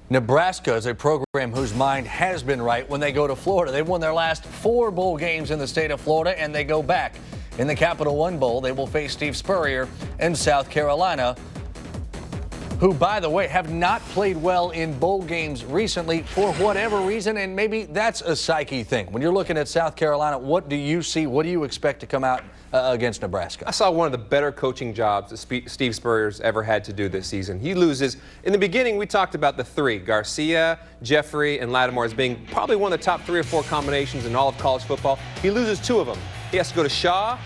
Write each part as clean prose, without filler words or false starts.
Nebraska is a program whose mind has been right when they go to Florida. They've won their last 4 bowl games in the state of Florida, and they go back. In the Capital One Bowl, they will face Steve Spurrier in South Carolina, who, by the way, have not played well in bowl games recently for whatever reason, and maybe that's a psyche thing. When you're looking at South Carolina, what do you see? What do you expect to come out against Nebraska? I saw one of the better coaching jobs that Steve Spurrier's ever had to do this season. He loses. In the beginning, we talked about the 3, Garcia, Jeffrey, and Lattimore, as being probably one of the top 3 or 4 combinations in all of college football. He loses 2 of them. He has to go to Shaw,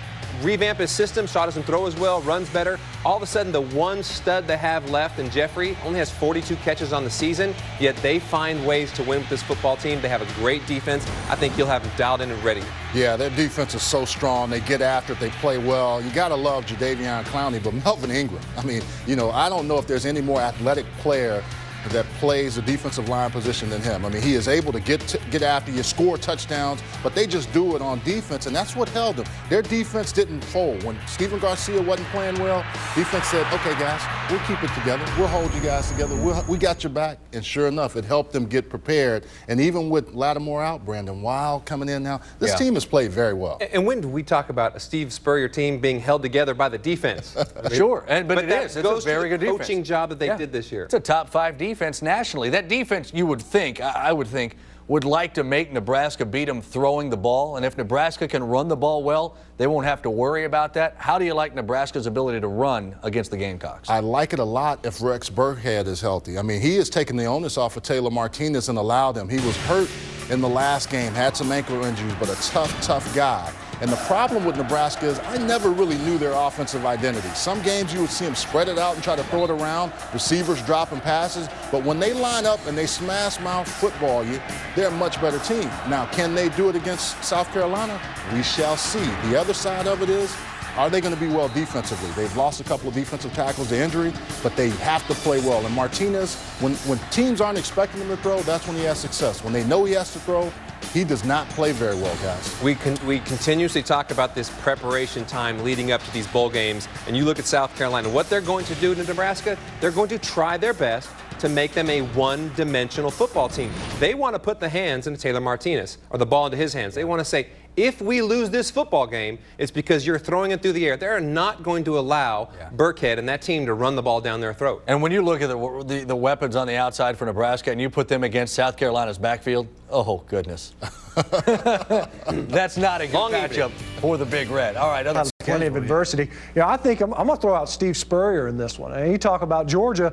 revamp his system. Shaw doesn't throw as well, runs better. All of a sudden, the one stud they have left in Jeffrey only has 42 catches on the season, yet they find ways to win with this football team. They have a great defense. I think he'll have them dialed in and ready. Yeah, their defense is so strong. They get after it. They play well. You got to love Jadeveon Clowney, but Melvin Ingram, I mean, you know, I don't know if there's any more athletic player that plays the defensive line position than him. I mean, he is able to get after you, score touchdowns, but they just do it on defense, and that's what held them. Their defense didn't fold. When Stephen Garcia wasn't playing well, defense said, okay, guys, we'll keep it together. We'll hold you guys together. We got your back. And sure enough, it helped them get prepared. And even with Lattimore out, Brandon Wild coming in now, this team has played very well. And when do we talk about a Steve Spurrier team being held together by the defense? Sure, but it is. It's a very good defense. Coaching job that they did this year. It's a top 5 defense nationally. That defense, you would think, I would think, would like to make Nebraska beat them throwing the ball. And if Nebraska can run the ball well, they won't have to worry about that. How do you like Nebraska's ability to run against the Gamecocks? I like it a lot if Rex Burkhead is healthy. I mean, he has taken the onus off of Taylor Martinez and allowed him. He was hurt in the last game, had some ankle injuries, but a tough guy. And the problem with Nebraska is I never really knew their offensive identity. Some games you would see them spread it out and try to throw it around, receivers dropping passes, but when they line up and they smash mouth football you, they're a much better team. Now, can they do it against South Carolina? We shall see. The other side of it is, are they going to be well defensively? They've lost a couple of defensive tackles to injury, but they have to play well. And Martinez, when teams aren't expecting him to throw, that's when he has success. When they know he has to throw, he does not play very well, guys. We continuously talk about this preparation time leading up to these bowl games, and you look at South Carolina. What they're going to do to Nebraska, they're going to try their best to make them a one-dimensional football team. They want to put the hands into Taylor Martinez, or the ball into his hands. They want to say, if we lose this football game, it's because you're throwing it through the air. They're not going to allow Burkhead and that team to run the ball down their throat. And when you look at the weapons on the outside for Nebraska and you put them against South Carolina's backfield, oh, goodness. That's not a good matchup for the Big Red. All right, plenty of adversity. Yeah, I think I'm going to throw out Steve Spurrier in this one. And you talk about Georgia,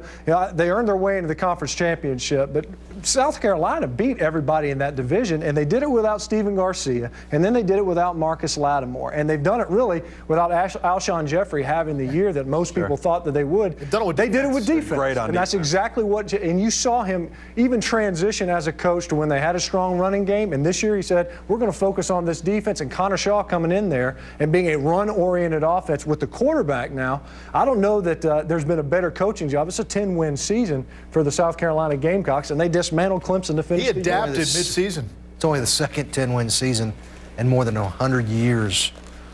they earned their way into the conference championship, but South Carolina beat everybody in that division, and they did it without Stephen Garcia, and then they did it without Marcus Lattimore, and they've done it really without Alshon Jeffrey having the year that most people thought that they would. They did it with defense, and that's exactly what. And you saw him even transition as a coach to when they had a strong running game, and this year he said, we're going to focus on this defense, and Connor Shaw coming in there and being a run-oriented offense with the quarterback now. I don't know that there's been a better coaching job. It's a 10-win season for the South Carolina Gamecocks, and they dismantled Clemson to finish. He adapted mid-season. It's only the second 10-win season in more than 100 years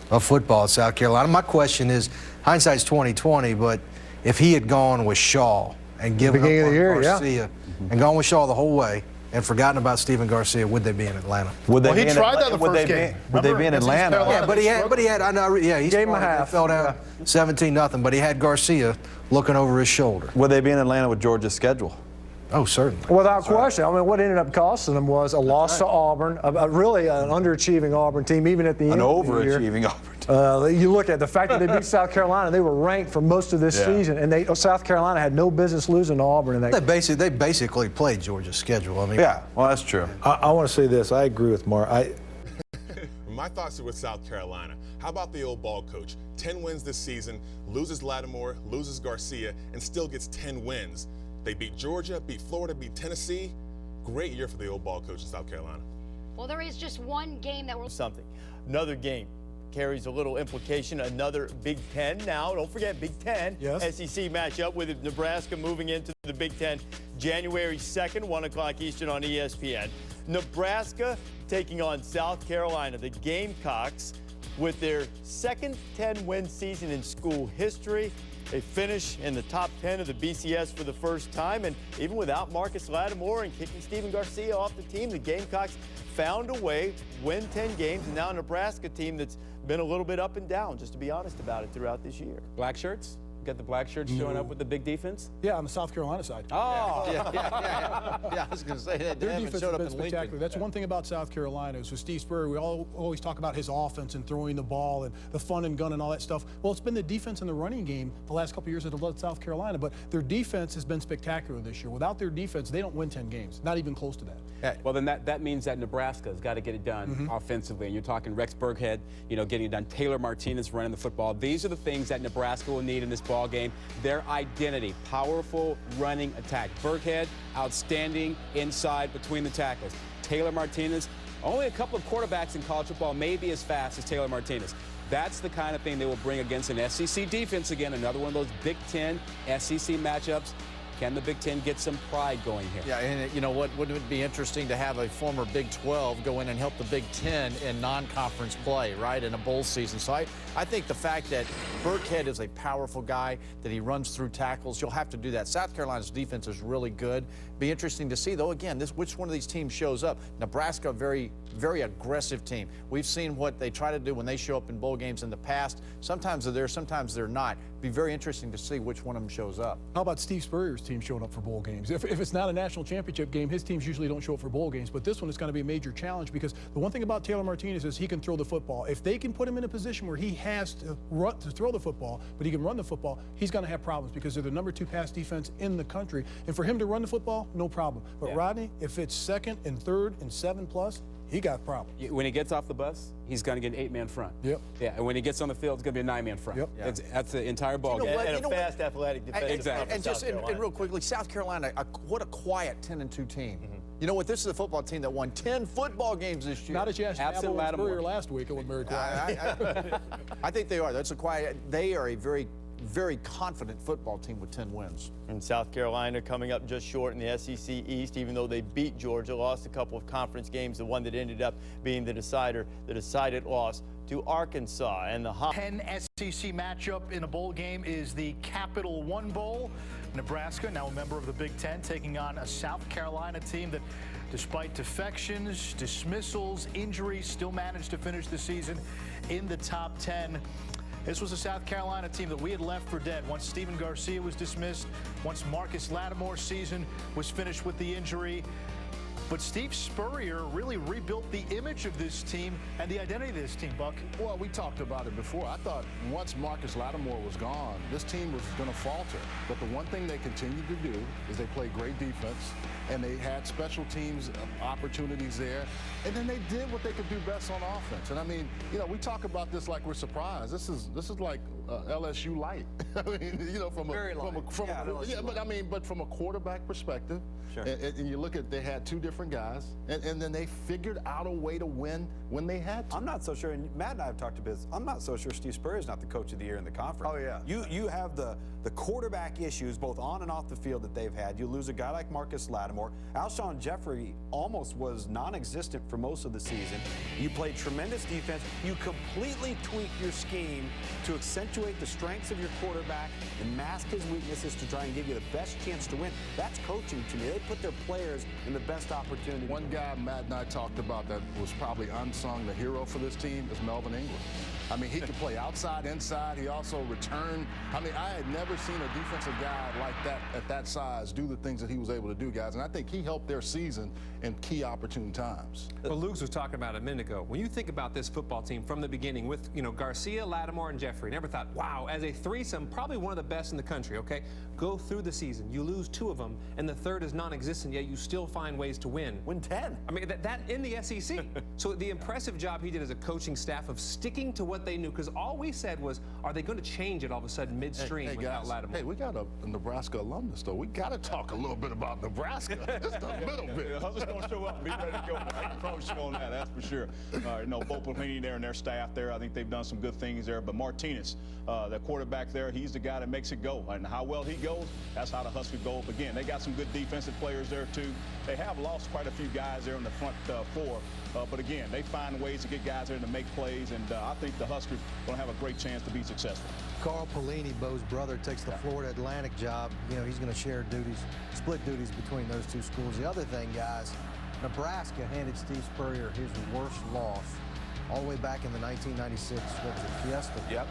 of football at South Carolina. My question is, hindsight's 20/20, but if he had gone with Shaw and given up on Garcia and gone with Shaw the whole way and forgotten about Stephen Garcia, would they be in Atlanta? Well, he tried that the first game. Would they be in Atlanta? Yeah, but he had. I know. Yeah, he gave him a half. Fell down 17-0, but he had Garcia looking over his shoulder. Would they be in Atlanta with Georgia's schedule? Oh, certainly. Without question. I mean, what ended up costing them was a loss to Auburn, really an underachieving Auburn team, even at the end of the year. An overachieving Auburn team. You look at the fact that they beat South Carolina, they were ranked for most of this season, and South Carolina had no business losing to Auburn in that game. They basically played Georgia's schedule. I mean, yeah, well, that's true. I want to say this. I agree with Mark. My thoughts are with South Carolina. How about the old ball coach? 10 wins this season, loses Lattimore, loses Garcia, and still gets 10 wins. They beat Georgia, beat Florida, beat Tennessee. Great year for the old ball coach in South Carolina. Well, there is just one game that will something. Another game carries a little implication. Another Big Ten now. Don't forget Big Ten. SEC matchup with Nebraska moving into the Big Ten January 2nd, 1 o'clock Eastern on ESPN. Nebraska taking on South Carolina. The Gamecocks with their second 10-win season in school history. They finish in the top 10 of the BCS for the first time, and even without Marcus Lattimore and kicking Steven Garcia off the team, the Gamecocks found a way, win 10 games, and now a Nebraska team that's been a little bit up and down, just to be honest about it, throughout this year. Black shirts? Got the black shirts showing up with the big defense? Yeah, on the South Carolina side. Oh, Yeah, I was going to say that. Their defense has been spectacular. That's one thing about South Carolina is with Steve Spurrier, we always talk about his offense and throwing the ball and the fun and gun and all that stuff. Well, it's been the defense and the running game the last couple of years that have led South Carolina, but their defense has been spectacular this year. Without their defense, they don't win 10 games, not even close to that. well, then that means that Nebraska's got to get it done offensively. And you're talking Rex Burkhead, getting it done. Taylor Martinez running the football. These are the things that Nebraska will need in this ball game. Their identity, powerful running attack. Burkhead, outstanding inside between the tackles. Taylor Martinez, only a couple of quarterbacks in college football may be as fast as Taylor Martinez. That's the kind of thing they will bring against an SEC defense again, another one of those Big Ten SEC matchups. Can the Big Ten get some pride going here? Yeah, and what would it be interesting to have a former Big 12 go in and help the Big 10 in non-conference play, right, in a bowl season. So I think the fact that Burkhead is a powerful guy, that he runs through tackles, you'll have to do that. South Carolina's defense is really good. Be interesting to see, though, again, which one of these teams shows up. Nebraska, a very, very aggressive team. We've seen what they try to do when they show up in bowl games in the past. Sometimes they're there, sometimes they're not. Be very interesting to see which one of them shows up. How about Steve Spurrier's team showing up for bowl games? If it's not a national championship game, his teams usually don't show up for bowl games, but this one is going to be a major challenge because the one thing about Taylor Martinez is he can throw the football. If they can put him in a position where he has to throw the football, but he can run the football, he's going to have problems because they're the #2 pass defense in the country. And for him to run the football, no problem. But Rodney, if it's second and third and 7+, he got problems. When he gets off the bus, he's going to get an 8-man front. Yep. Yeah, and when he gets on the field, it's going to be a 9-man front. Yep. Yeah. That's the entire ball game. And a fast, athletic defensive front for And South just Carolina. and real quickly, South Carolina, what a quiet 10-2 team. You know what? This is a football team that won 10 football games this year. Not as you asked Absent Lattimore Lattimore last week, it was very quiet. I think they are. That's a quiet. They are a very, very confident football team with 10 wins. And South Carolina coming up just short in the SEC East, even though they beat Georgia, lost a couple of conference games, the one that ended up being the decided loss to Arkansas. And the 10 SEC matchup in a bowl game is the Capital One Bowl. Nebraska, now a member of the Big Ten, taking on a South Carolina team that, despite defections, dismissals, injuries, still managed to finish the season in the top 10. This was a South Carolina team that we had left for dead once Steven Garcia was dismissed, once Marcus Lattimore's season was finished with the injury. But Steve Spurrier really rebuilt the image of this team and the identity of this team, Buck. Well, we talked about it before. I thought once Marcus Lattimore was gone, this team was going to falter. But the one thing they continued to do is they played great defense, and they had special teams opportunities there. And then they did what they could do best on offense. And I mean, we talk about this like we're surprised. This is like LSU light. I mean, but from a quarterback perspective, Sure. and you look at, they had two different guys, and then they figured out a way to win when they had to. I'm not so sure, and Matt and I have talked about this, I'm not so sure Steve Spurrier is not the coach of the year in the conference. Oh, yeah. You have the quarterback issues both on and off the field that they've had. You lose a guy like Marcus Lattimore. Alshon Jeffrey almost was non-existent for most of the season. You played tremendous defense. You completely tweaked your scheme to accentuate the strengths of your quarterback and mask his weaknesses to try and give you the best chance to win. That's coaching to me. They put their players in the best opportunity. One guy Matt and I talked about that was probably unsung, the hero for this team, is Melvin Ingram. I mean, he could play outside, inside. He also returned. I mean, I had never seen a defensive guy like that at that size do the things that he was able to do, guys. And I think he helped their season in key opportune times. Well, Luke was talking about it a minute ago. When you think about this football team from the beginning with, Garcia, Lattimore, and Jeffrey, never thought, wow, as a threesome, probably one of the best in the country, okay? Go through the season. You lose 2 of them, and the third is non-existent, yet you still find ways to win. Win 10. I mean, that in the SEC. So the impressive job he did as a coaching staff of sticking to what they knew, because all we said was, are they going to change it all of a sudden midstream without guys, Lattimore? Hey, we got a Nebraska alumnus, though. We got to talk a little bit about Nebraska. Just a little bit. I'm just going to show up and be ready to go. I can promise you on that, that's for sure. Bo Pelini there and their staff there, I think they've done some good things there. But Martinez, the quarterback there, he's the guy that makes it go. And how well he goes, that's how the Huskers go up again. They got some good defensive players there, too. They have lost quite a few guys there in the front 4. But again, they find ways to get guys there to make plays, and I think the Huskers are going to have a great chance to be successful. Carl Pelini, Bo's brother, takes the Florida Atlantic job, you know, he's going to share duties, split duties between those two schools. The other thing, guys, Nebraska handed Steve Spurrier his worst loss all the way back in the 1996 Fiesta. Yep.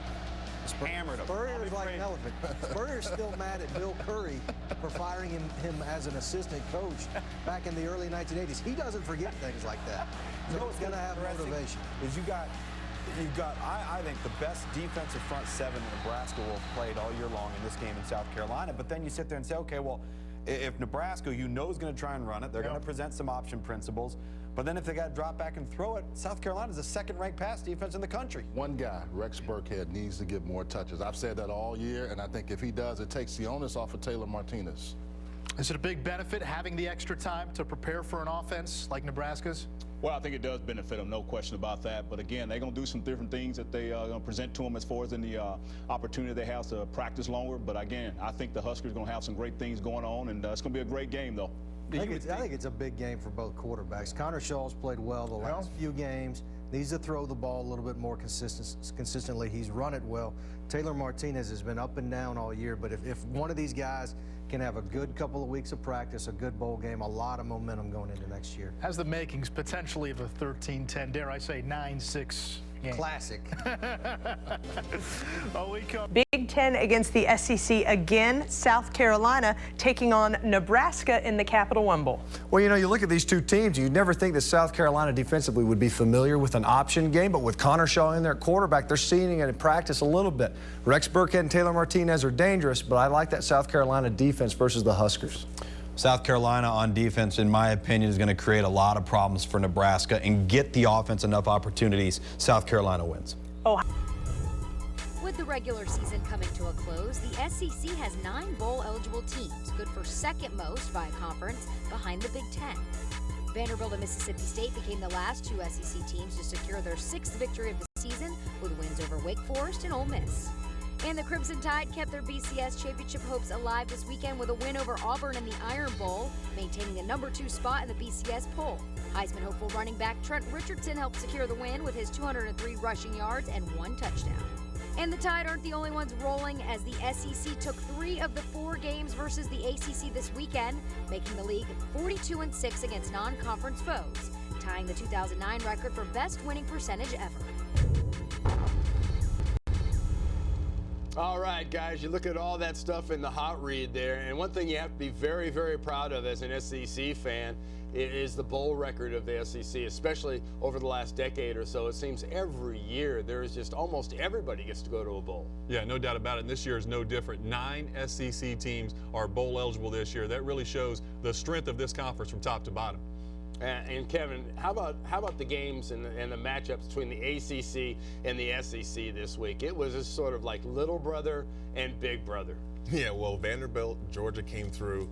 Hammered him. Spurrier's like an elephant. Spurrier's still mad at Bill Curry for firing him as an assistant coach back in the early 1980s. He doesn't forget things like that. So he's going to have motivation. Is you've got, I think, the best defensive front seven Nebraska will have played all year long in this game in South Carolina. But then you sit there and say, okay, well, if Nebraska, you know, is going to try and run it, they're going to present some option principles. But then if they got to drop back and throw it, South Carolina is the second-ranked pass defense in the country. One guy, Rex Burkhead, needs to get more touches. I've said that all year, and I think if he does, it takes the onus off of Taylor Martinez. Is it a big benefit having the extra time to prepare for an offense like Nebraska's? Well, I think it does benefit them, no question about that. But again, they're going to do some different things that they are going to present to them as far as in the opportunity they have to practice longer. But again, I think the Huskers are going to have some great things going on, and it's going to be a great game, though. I think it's a big game for both quarterbacks. Connor Shaw's played well the last few games. Needs to throw the ball a little bit more consistently. He's run it well. Taylor Martinez has been up and down all year, but if one of these guys can have a good couple of weeks of practice, a good bowl game, a lot of momentum going into next year. Has the makings potentially of a 13-10, dare I say 9-6 game. Classic. Big Ten against the SEC again. South Carolina taking on Nebraska in the Capital One Bowl. Well, you know, you look at these two teams, you'd never think that South Carolina defensively would be familiar with an option game, but with Connor Shaw in there at quarterback, they're seeing it in practice a little bit. Rex Burkhead and Taylor Martinez are dangerous, but I like that South Carolina defense versus the Huskers. South Carolina on defense, in my opinion, is going to create a lot of problems for Nebraska and get the offense enough opportunities. South Carolina wins. With the regular season coming to a close, the SEC has 9 bowl-eligible teams, good for second most by a conference behind the Big Ten. Vanderbilt and Mississippi State became the last 2 SEC teams to secure their 6th victory of the season with wins over Wake Forest and Ole Miss. And the Crimson Tide kept their BCS championship hopes alive this weekend with a win over Auburn in the Iron Bowl, maintaining the #2 spot in the BCS poll. Heisman hopeful running back Trent Richardson helped secure the win with his 203 rushing yards and 1 touchdown. And the Tide aren't the only ones rolling, as the SEC took 3 of the 4 games versus the ACC this weekend, making the league 42-6 against non-conference foes, tying the 2009 record for best winning percentage ever. All right, guys, you look at all that stuff in the hot read there, and one thing you have to be very, very proud of as an SEC fan is the bowl record of the SEC, especially over the last decade or so. It seems every year there is just almost everybody gets to go to a bowl. Yeah, no doubt about it. And this year is no different. 9 SEC teams are bowl eligible this year. That really shows the strength of this conference from top to bottom. And Kevin, how about the games and the matchups between the ACC and the SEC this week? It was just sort of like little brother and big brother. Yeah, well, Vanderbilt, Georgia came through.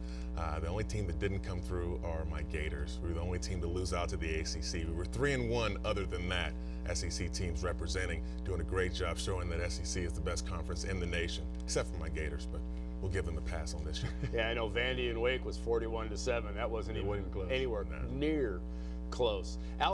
The only team that didn't come through are my Gators. We were the only team to lose out to the ACC. We were 3-1 other than that. SEC teams representing, doing a great job showing that SEC is the best conference in the nation, except for my Gators, but we'll give them a pass on this year. Yeah, I know Vandy and Wake was 41-7. That wasn't even anywhere near close.